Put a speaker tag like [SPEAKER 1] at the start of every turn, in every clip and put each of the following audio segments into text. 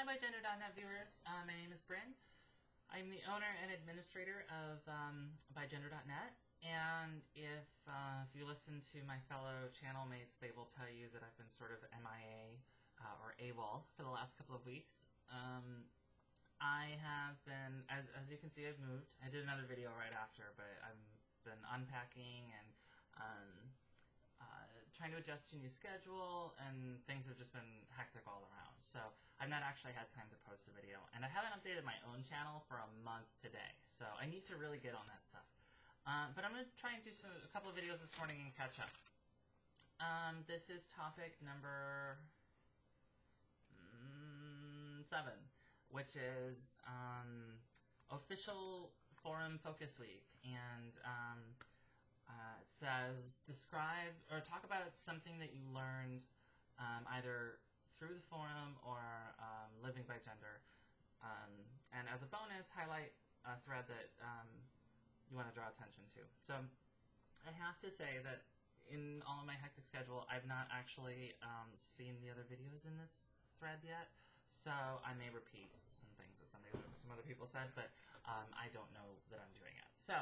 [SPEAKER 1] Hi, Bigendernet viewers. My name is Brin. I'm the owner and administrator of Bigenderdotnet, and if you listen to my fellow channel mates, they will tell you that I've been sort of MIA or AWOL for the last couple of weeks. I have been, as you can see, I've moved. I did another video right after, but I've been unpacking and trying to adjust to a new schedule, and things have just been hectic all around. So I've not actually had time to post a video, and I haven't updated my own channel for a month today. So I need to really get on that stuff. But I'm going to try and do a couple of videos this morning and catch up. This is topic number 7, which is official forum focus week, and it says describe or talk about something that you learned either through the forum or living by gender, and as a bonus, highlight a thread that you want to draw attention to. So I have to say that in all of my hectic schedule, I've not actually seen the other videos in this thread yet, so I may repeat some things that some other people said, but I don't know that I'm doing it. So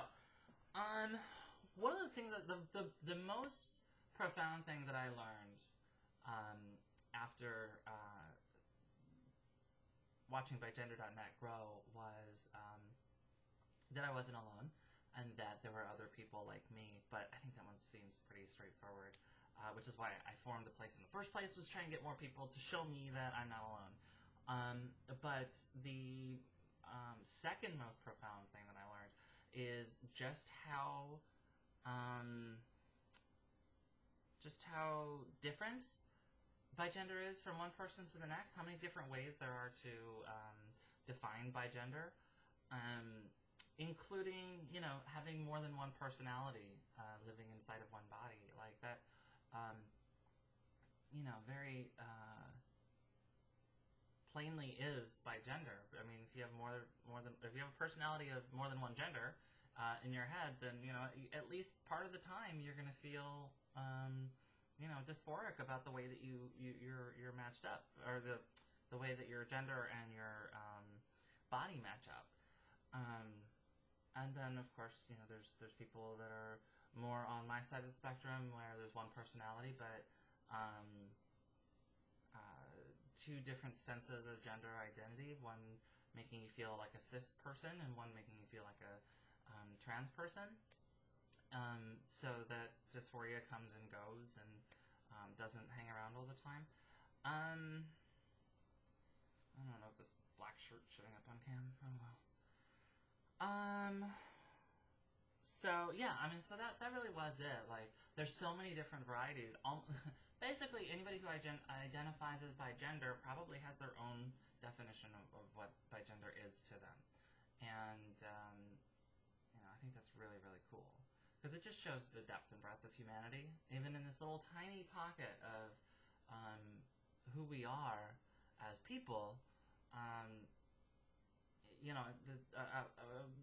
[SPEAKER 1] one of the things that the most profound thing that I learned after watching Bigenderdotnet grow was that I wasn't alone, and that there were other people like me. But I think that one seems pretty straightforward, which is why I formed the place in the first place, was trying to get more people to show me that I'm not alone. But the second most profound thing that I learned is just how different bigender is from one person to the next, how many different ways there are to define bigender, including, you know, having more than one personality living inside of one body. Like that, you know, very plainly is bigender. I mean, if you have if you have a personality of more than one gender in your head, then, you know, at least part of the time you're going to feel you know, dysphoric about the way that you're matched up, or the way that your gender and your body match up. And then, of course, you know, there's people that are more on my side of the spectrum, where there's one personality, but two different senses of gender identity, one making you feel like a cis person and one making you feel like a trans person. So that dysphoria comes and goes and doesn't hang around all the time. I don't know if this black shirt showing up on cam. Oh well. So yeah, I mean, so that really was it. Like, there's so many different varieties. Basically, anybody who identifies as bigender probably has their own definition of what bigender is to them, and you know, I think that's really, really cool, because it just shows the depth and breadth of humanity, even in this little tiny pocket of who we are as people. You know,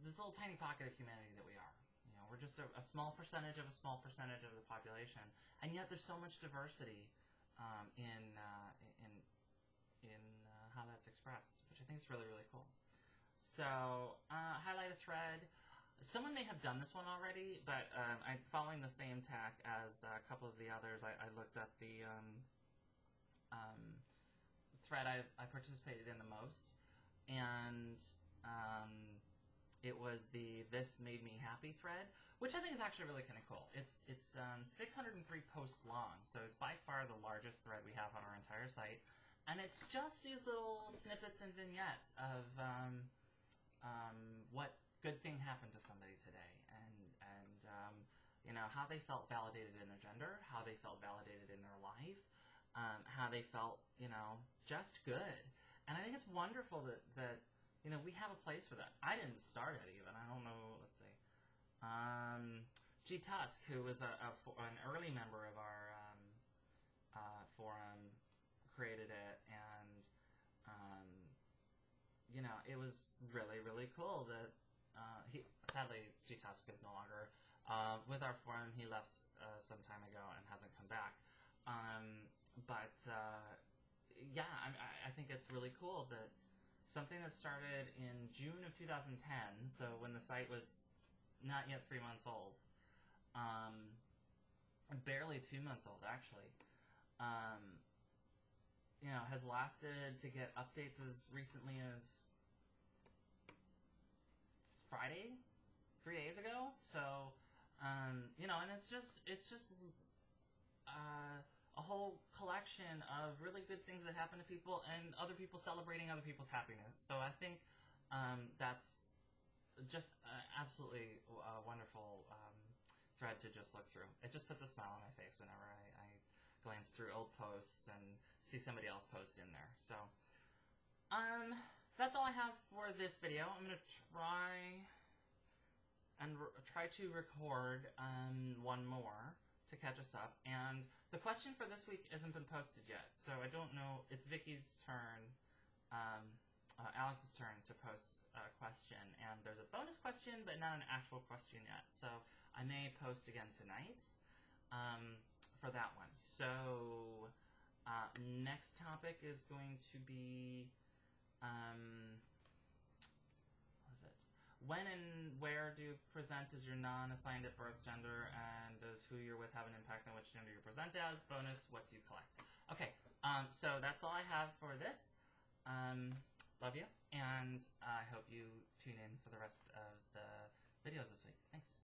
[SPEAKER 1] this little tiny pocket of humanity that we are. You know, we're just a small percentage of a small percentage of the population, and yet there's so much diversity in how that's expressed, which I think is really, really cool. So, highlight a thread. Someone may have done this one already, but I'm following the same tack as a couple of the others. I looked up the thread I participated in the most, and it was the "This Made Me Happy" thread, which I think is actually really kind of cool. It's 603 posts long, so it's by far the largest thread we have on our entire site, and it's just these little snippets and vignettes of what good thing happened to somebody today, and you know, how they felt validated in their gender, how they felt validated in their life, how they felt, you know, just good. And I think it's wonderful that you know, we have a place for that. I didn't start it even. I don't know. Let's see. G Tusk, who was an early member of our forum, created it, and you know, it was really, really cool that sadly, G Tusk is no longer with our forum. He left some time ago and hasn't come back. But yeah, I think it's really cool that something that started in June of 2010, so when the site was not yet 3 months old, barely 2 months old actually, has lasted to get updates as recently as Friday, 3 days ago. So, and it's just a whole collection of really good things that happen to people and other people celebrating other people's happiness. So I think that's just absolutely a wonderful thread to just look through. It just puts a smile on my face whenever I glance through old posts and see somebody else post in there. So that's all I have for this video. I'm going to try to record one more to catch us up. And the question for this week hasn't been posted yet, so I don't know. It's Vicky's turn, Alex's turn to post a question, and there's a bonus question, but not an actual question yet. So I may post again tonight for that one. So next topic is going to be when and where do you present as your non-assigned at birth gender, and does who you're with have an impact on which gender you present as? Bonus, what do you collect? Okay, so that's all I have for this. Love you, and I hope you tune in for the rest of the videos this week. Thanks.